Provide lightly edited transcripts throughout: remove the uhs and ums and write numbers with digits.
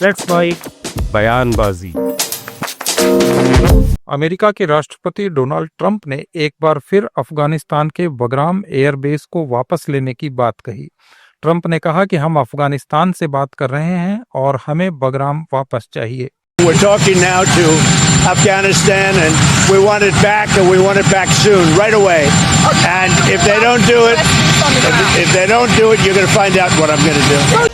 Let's bite बयानबाजी। America के राष्ट्रपति डोनाल्ड ट्रंप ने एक बार फिर अफगानिस्तान के बगराम एयरबेस को वापस लेने की बात कही। ट्रंप ने कहा कि हम अफगानिस्तान से बात कर रहे हैं और हमें बगराम वापस चाहिए। We're talking now to Afghanistan and we want it back and we want it back soon, right away. And if they don't do it, you're going to find out what I'm going to do.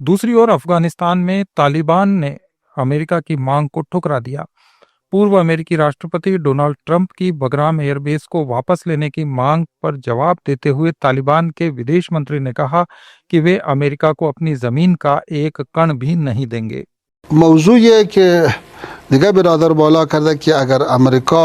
दूसरी ओर अफगानिस्तान में तालिबान ने America की मांग को ठुकरा दिया। पूर्व अमेरिकी राष्ट्रपति डोनाल्ड ट्रंप की बगराम एयरबेस को वापस लेने की मांग पर जवाब देते हुए तालिबान के विदेश मंत्री ने कहा कि वे अमेरिका को अपनी जमीन का एक कण भी नहीं देंगे। मौजू ये है कि निगाह बिरादर बोला करदा कि अगर अमेरिका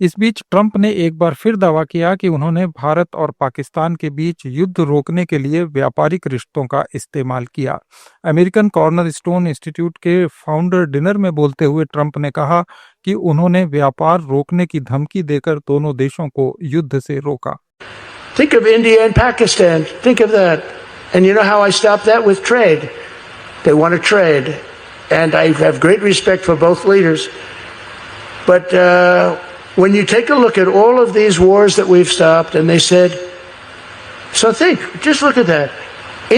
इस बीच ट्रंप ने एक बार फिर दावा किया कि उन्होंने भारत और पाकिस्तान के बीच युद्ध रोकने के लिए व्यापारिक रिश्तों का इस्तेमाल किया। अमेरिकन कॉर्नर स्टोन इंस्टीट्यूट के फाउंडर डिनर में बोलते हुए ट्रंप ने कहा कि उन्होंने व्यापार रोकने की धमकी देकर दोनों देशों को युद्ध से रोका। Think of India and Pakistan. Think of that. And you know how I stopped that? With trade. They want to trade. And I have great respect for both leaders. But when you take a look at all of these wars that we've stopped, and they said, so just look at that.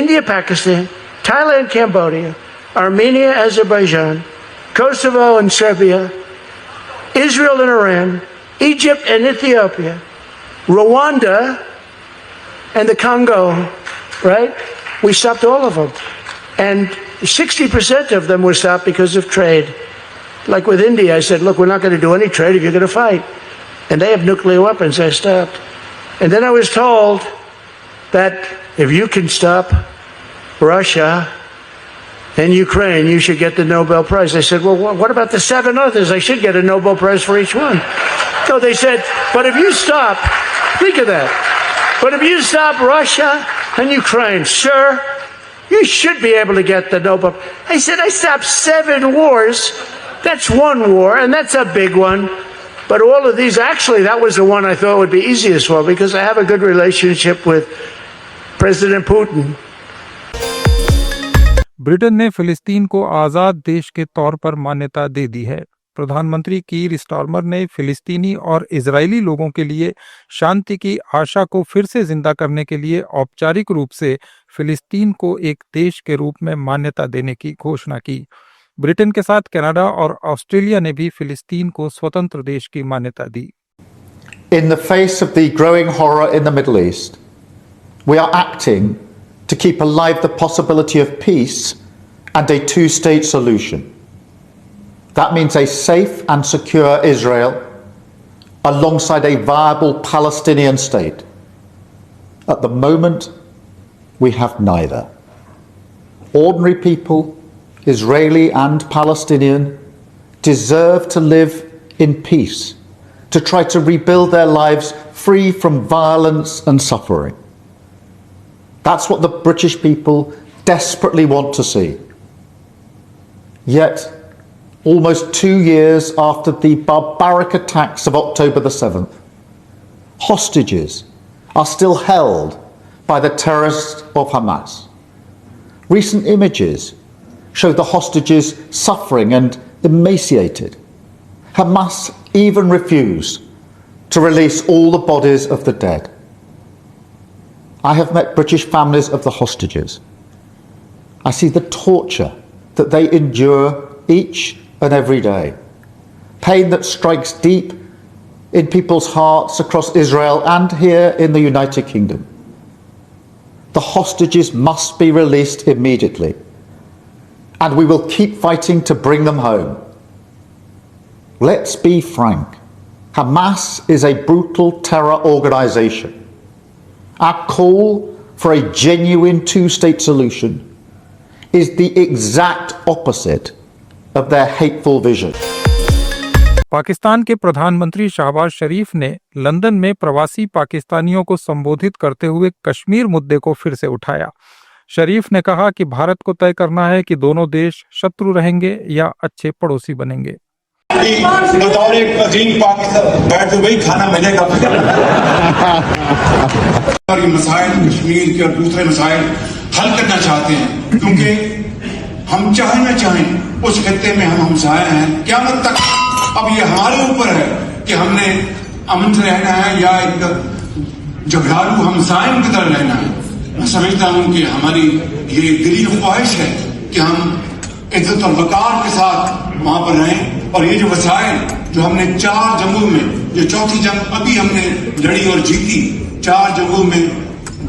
India, Pakistan, Thailand, Cambodia, Armenia, Azerbaijan, Kosovo and Serbia, Israel and Iran, Egypt and Ethiopia, Rwanda and the Congo, right? We stopped all of them. And 60% of them were stopped because of trade. Like with India, I said, look, we're not going to do any trade if you're going to fight. And they have nuclear weapons. I stopped. And then I was told that if you can stop Russia and Ukraine, you should get the Nobel Prize. I said, well, what about the 7 others? I should get a Nobel Prize for each one. So they said, but if you stop, think of that. But if you stop Russia and Ukraine, sir, you should be able to get the Nobel. I said, I stopped 7 wars. That's one war, and that's a big one. But all of these, actually, that was the one I thought would be easiest for, because I have a good relationship with President Putin. Britain ने फिलिस्तीन को आज़ाद देश के तौर पर मान्यता दे दी है। प्रधानमंत्री कीर स्टारमर ने फिलिस्तीनी और इजरायली लोगों के लिए शांति की आशा को फिर से जिंदा करने के लिए औपचारिक रूप से फिलिस्तीन को एक देश के रूप में मान्यता देने की घोषणा की। ब्रिटेन के साथ कनाडा और ऑस्ट्रेलिया ने भी फिलिस्तीन को स्वतंत्र देश की मान्यता दी। In the face of the growing horror in the Middle East, we are acting to keep alive the possibility of peace and a two-state solution. That means a safe and secure Israel alongside a viable Palestinian state. At the moment, we have neither. Ordinary people, Israeli and Palestinian, deserve to live in peace, to try to rebuild their lives free from violence and suffering. That's what the British people desperately want to see. Yet, almost 2 years after the barbaric attacks of October the 7th, hostages are still held by the terrorists of Hamas. Recent images show the hostages suffering and emaciated. Hamas even refused to release all the bodies of the dead. I have met British families of the hostages. I see the torture that they endure each and every day. Pain that strikes deep in people's hearts across Israel and here in the United Kingdom. The hostages must be released immediately, and we will keep fighting to bring them home. Let's be frank. Hamas is a brutal terror organization. Our call for a genuine two-state solution is the exact opposite of their hateful vision. Pakistan के प्रधानमंत्री शहबाज शरीफ ने London में प्रवासी पाकिस्तानियों को संबोधित करते हुए कश्मीर मुद्दे को फिर से उठाया। शरीफ ने कहा कि भारत को तय करना है कि दोनों देश शत्रु रहेंगे या अच्छे पड़ोसी बनेंगे। बतौर एक अजीम पाकिस्तान बैठ वही खाना मिलेगा और ये मसाइल कश्मीर के और दूसरे मसाइल हल करना चाहते हैं, क्योंकि हम चाहे न चाहें उस खत्ते में हम हमसाए हैं। क़यामत तक अब ये हमारे ऊपर है कि हमने अमन से रहना है या एक झगड़ालू हमसायों की तरह रहना है। मैं समझता हूं कि हमारी ये दिली ख्वाहिश है कि हम इज्जत और वकार के साथ वहां पर रहें, और ये जो वसाइल जो हमने 4 जंगों में, जो चौथी जंग अभी हमने लड़ी और जीती, 4 जंगों में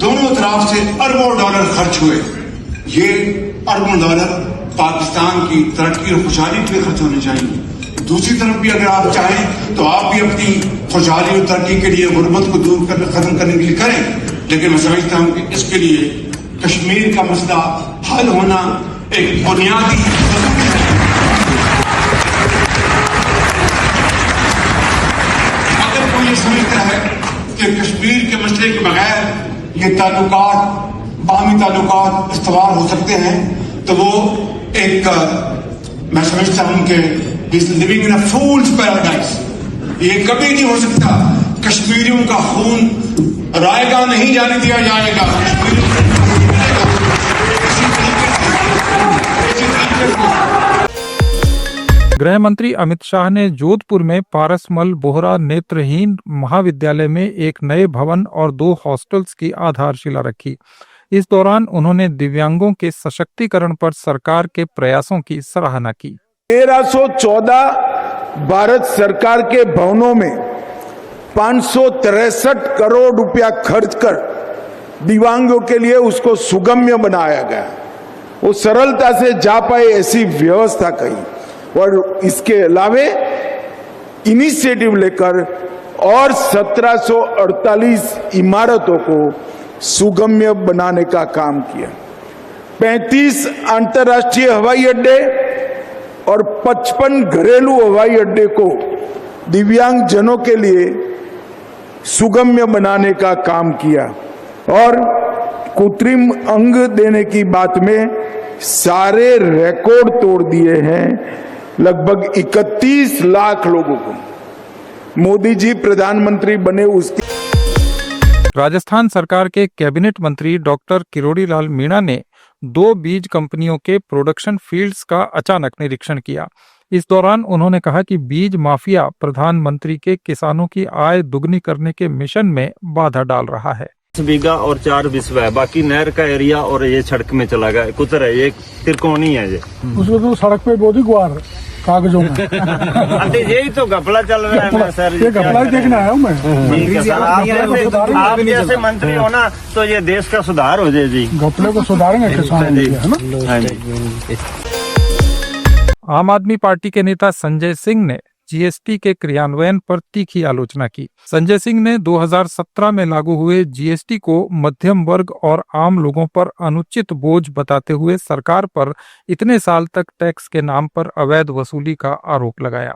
दोनों तरफ से अरबों डॉलर खर्च हुए। ये अरबों डॉलर पाकिस्तान की तरक्की और खुशहाली के लिए खर्च होने चाहिए। दूसरी तरफ भी अगर आप चाहें तो आप भी अपनी खुशहाली और तरक्की के लिए गुर्बत को दूर कर खत्म करने के लिए करें, लेकिन मैं समझता हूं कि इसके लिए कश्मीर का मसला हल होना एक बुनियादी जरूरी है। अगर कोई ये समझता है कि कश्मीर के मसले के बगैर ये ताल्लुकात, बाहमी ताल्लुकात इस्तवार हो सकते हैं, तो वो एक मैं समझता हूं कि He's living in a fool's paradise. ये कभी नहीं हो सकता। कश्मीरियों का खून रायगा नहीं जाने दिया जाएगा। गृह मंत्री अमित शाह ने जोधपुर में पारसमल बोहरा नेत्रहीन महाविद्यालय में एक नए भवन और 2 हॉस्टल्स की आधारशिला रखी। इस दौरान उन्होंने दिव्यांगों के सशक्तिकरण पर सरकार के प्रयासों की सराहना की। 1314 भारत सरकार के भवनों में 563 करोड़ रुपया खर्च कर दिव्यांगों के लिए उसको सुगम्य बनाया गया, वो सरलता से जा पाए ऐसी व्यवस्था की। और इसके अलावे इनिशिएटिव लेकर और 1748 इमारतों को सुगम्य बनाने का काम किया। 35 अंतर्राष्ट्रीय हवाई अड्डे और 55 घरेलू हवाई अड्डे को दिव्यांग जनों के लिए सुगम्य बनाने का काम किया। और कृत्रिम अंग देने की बात में सारे रिकॉर्ड तोड़ दिए हैं। लगभग 31 लाख लोगों को मोदी जी प्रधानमंत्री बने उसके। राजस्थान सरकार के कैबिनेट मंत्री डॉक्टर किरोड़ी लाल मीणा ने 2 बीज कंपनियों के प्रोडक्शन फील्ड्स का अचानक निरीक्षण किया। इस दौरान उन्होंने कहा कि बीज माफिया प्रधानमंत्री के किसानों की आय दुगनी करने के मिशन में बाधा डाल रहा है। 10 बीघा और 4 बिस्वा है, बाकी नहर का एरिया और ये सड़क में चला गया। कुतर है, ये त्रिकोणी है। ये उसमें तो सड़क पे बहुत ही गुआर कागजों में यही तो घपला चल रहा है सर। ये घपला देखना है मैं। आप जैसे मंत्री हो ना तो ये देश का सुधार हो जाए जी। घपले को सुधारेंगे किसान, है ना। आम आदमी पार्टी के नेता संजय सिंह ने जीएसटी के क्रियान्वयन पर तीखी आलोचना की। संजय सिंह ने 2017 में लागू हुए जीएसटी को मध्यम वर्ग और आम लोगों पर अनुचित बोझ बताते हुए सरकार पर इतने साल तक टैक्स के नाम पर अवैध वसूली का आरोप लगाया।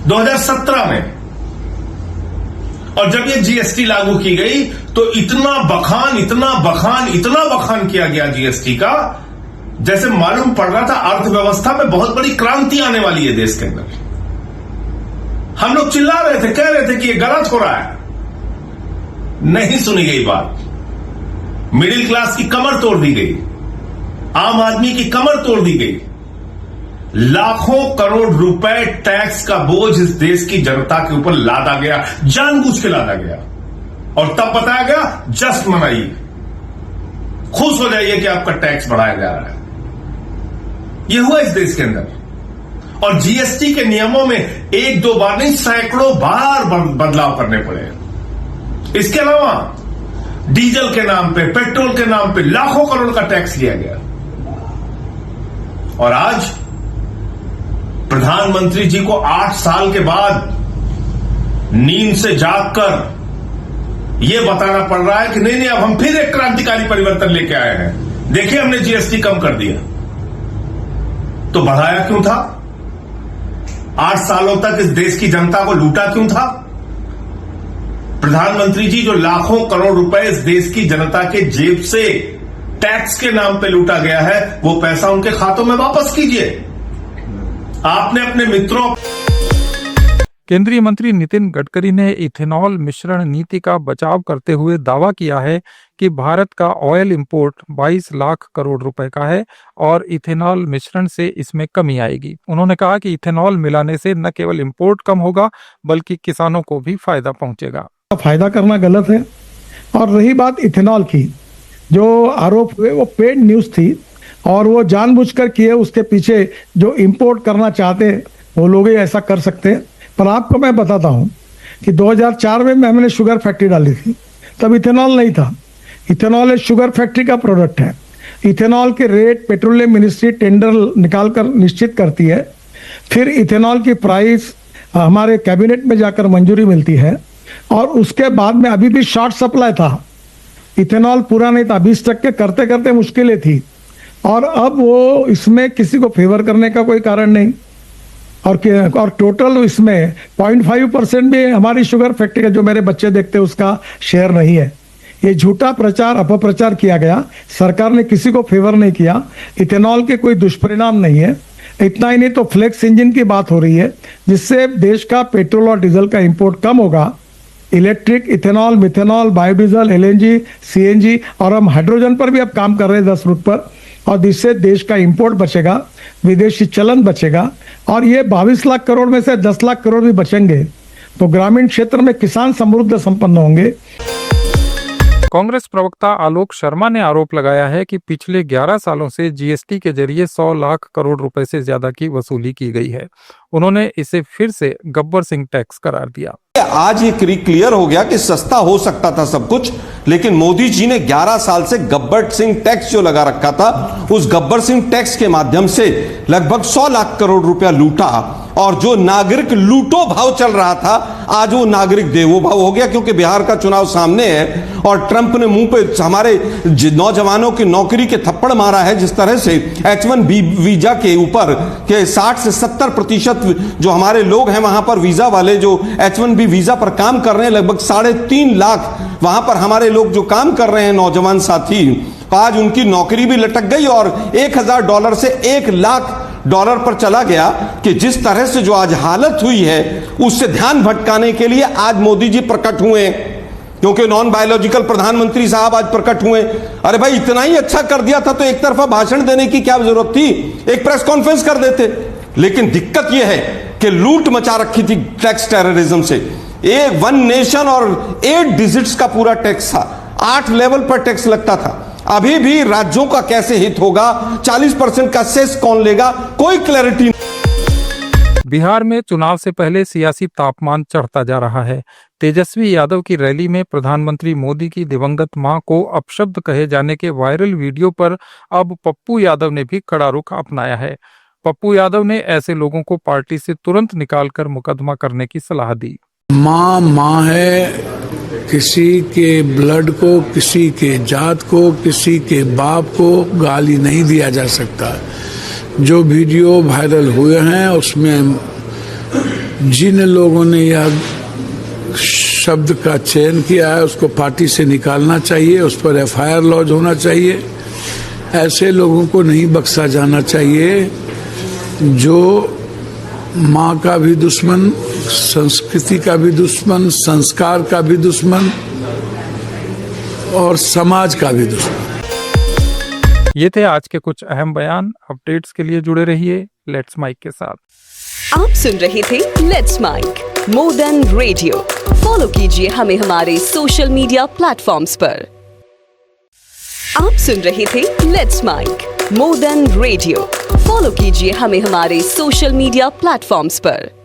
2017 में और जब ये जीएसटी लागू की गई तो इतना बखान किया गया जीएसटी का, जैसे मालूम पड़ रहा था अर्थव्यवस्था में बहुत बड़ी क्रांति आने वाली है देश के अंदर। हम लोग चिल्ला रहे थे, कह रहे थे कि ये गलत हो रहा है। नहीं सुनी गई बात। मिडिल क्लास की कमर तोड़ दी गई, आम आदमी की कमर तोड़ दी गई। लाखों करोड़ रुपए टैक्स का बोझ इस देश की जनता के ऊपर लादा गया, जानबूझ के लादा गया। और तब बताया गया जश्न मनाइए, खुश हो जाइए कि आपका टैक्स बढ़ाया जा रहा है। यह हुआ इस देश के अंदर। और जीएसटी के नियमों में एक दो बार नहीं, सैकड़ों बार बदलाव करने पड़े। इसके अलावा डीजल के नाम पे, पेट्रोल के नाम पे लाखों करोड़ का टैक्स लिया गया। और आज प्रधानमंत्री जी को 8 साल के बाद नींद से जागकर यह बताना पड़ रहा है कि नहीं, अब हम फिर एक क्रांतिकारी परिवर्तन लेके आए हैं। देखिए, हमने जीएसटी कम कर दिया। तो बढ़ाया क्यों था? 8 सालों तक इस देश की जनता को लूटा क्यों था? प्रधानमंत्री जी, जो लाखों करोड़ रुपए इस देश की जनता के जेब से टैक्स के नाम पे लूटा गया है, वो पैसा उनके खातों में वापस कीजिए। आपने अपने मित्रों। केंद्रीय मंत्री नितिन गडकरी ने इथेनॉल मिश्रण नीति का बचाव करते हुए दावा किया है कि भारत का ऑयल इंपोर्ट 22 लाख करोड़ रुपए का है और इथेनॉल मिश्रण से इसमें कमी आएगी। उन्होंने कहा कि इथेनॉल मिलाने से न केवल इंपोर्ट कम होगा बल्कि किसानों को भी फायदा पहुंचेगा। फायदा करना गलत है। और रही बात इथेनॉल की, जो आरोप हुए वो पेड न्यूज थी और वो जानबूझकर किए। उसके पीछे जो इंपोर्ट करना चाहते वो लोग ही ऐसा कर सकते हैं। पर आपको मैं बताता हूं कि 2004 में हमने शुगर फैक्ट्री डाली थी, तब इथेनॉल नहीं था। इथेनॉल एक शुगर फैक्ट्री का प्रोडक्ट है। इथेनॉल के रेट पेट्रोलियम मिनिस्ट्री टेंडर निकालकर निश्चित करती है। फिर इथेनॉल की प्राइस हमारे कैबिनेट में जाकर मंजूरी मिलती है और उसके बाद में अभी भी शॉर्ट सप्लाई था, इथेनॉल पूरा नहीं था। 20% करते करते मुश्किलें थी और अब वो इसमें किसी को फेवर करने का कोई कारण नहीं। और टोटल इसमें 0.5% भी हमारी शुगर फैक्ट्री का, जो मेरे बच्चे देखते हैं, उसका शेयर नहीं है। ये झूठा प्रचार अपप्रचार किया गया। सरकार ने किसी को फेवर नहीं किया। इथेनॉल के कोई दुष्परिणाम नहीं है। इतना ही नहीं तो फ्लेक्स इंजन की बात हो रही है, जिससे देश का पेट्रोल और डीजल का इंपोर्ट कम होगा। Electric, ethanol, methanol, biodiesel, LNG, CNG और हम हाइड्रोजन पर भी अब काम कर रहे हैं 10 रूट पर। और जिससे देश का इंपोर्ट बचेगा, विदेशी चलन बचेगा और ये 22 लाख करोड़ में से 10 लाख करोड़ भी बचेंगे तो ग्रामीण क्षेत्र में किसान समृद्ध संपन्न होंगे। कांग्रेस प्रवक्ता आलोक शर्मा ने आरोप लगाया है कि पिछले 11 सालों से जीएसटी के जरिए 100 लाख करोड़ रुपए से ज्यादा की वसूली की गई है। उन्होंने इसे फिर से गब्बर सिंह टैक्स करार दिया। आज ये क्लियर हो गया कि सस्ता हो सकता था सब कुछ, लेकिन मोदी जी ने 11 साल से गब्बर सिंह टैक्स जो लगा रखा था, उस गब्बर सिंह टैक्स के माध्यम से लगभग 100 लाख करोड़ रुपया लूटा और जो नागरिक लूटो भाव चल रहा था, आज वो नागरिक देवो भाव हो गया। क्योंकि बिहार का चुनाव सामने है और ट्रंप ने मुंह पे हमारे नौजवानों की नौकरी के थप्पड़ मारा है। जिस तरह से H1B वीजा के ऊपर के 60 से 70% जो हमारे लोग हैं वहां पर वीजा वाले जो H1B वीजा पर काम कर रहे हैं, लगभग 3.5 लाख वहां पर हमारे लोग जो काम कर रहे हैं नौजवान साथी, आज उनकी नौकरी भी लटक गई और $1,000 से $1,00,000 पर चला गया। कि जिस तरह से जो आज हालत हुई है उससे ध्यान भटकाने के लिए आज मोदी जी प्रकट हुए, क्योंकि नॉन बायोलॉजिकल प्रधानमंत्री साहब आज प्रकट हुए। अरे भाई, इतना ही अच्छा कर दिया था तो एक तरफा भाषण देने की क्या जरूरत थी? एक प्रेस कॉन्फ्रेंस कर देते। लेकिन दिक्कत यह है कि लूट मचा रखी थी टैक्स टेररिज्म से। एक 1 नेशन और 8 डिजिट्स का पूरा टैक्स था, 8 लेवल पर टैक्स लगता था। अभी भी राज्यों का कैसे हित होगा? 40% का सेस कौन लेगा? कोई क्लैरिटी नहीं। बिहार में चुनाव से पहले सियासी तापमान चढ़ता जा रहा है। तेजस्वी यादव की रैली में प्रधानमंत्री मोदी की दिवंगत मां को अपशब्द कहे जाने के वायरल वीडियो पर अब पप्पू यादव ने भी कड़ा रुख अपनाया है। पप्पू यादव ने ऐसे लोगों को पार्टी से तुरंत निकालकर मुकदमा करने की सलाह दी। माँ है। किसी के ब्लड को, किसी के जात को, किसी के बाप को गाली नहीं दिया जा सकता। जो वीडियो वायरल हुए हैं उसमें जिन लोगों ने यह शब्द का चयन किया है उसको पार्टी से निकालना चाहिए, उस पर FIR लॉन्च होना चाहिए। ऐसे लोगों को नहीं बख्शा जाना चाहिए जो माँ का भी दुश्मन, संस्कृति का भी दुश्मन, संस्कार का भी दुश्मन और समाज का भी दुश्मन। ये थे आज के कुछ अहम बयान। अपडेट्स के लिए जुड़े रहिए लेट्स माइक के साथ। आप सुन रहे थे let's mic more than radio. Follow कीजिए हमें हमारे सोशल मीडिया प्लेटफॉर्म्स पर। आप सुन रहे थे let's mic more than radio. Follow कीजिए हमें हमारे सोशल मीडिया प्लेटफॉर्म्स पर।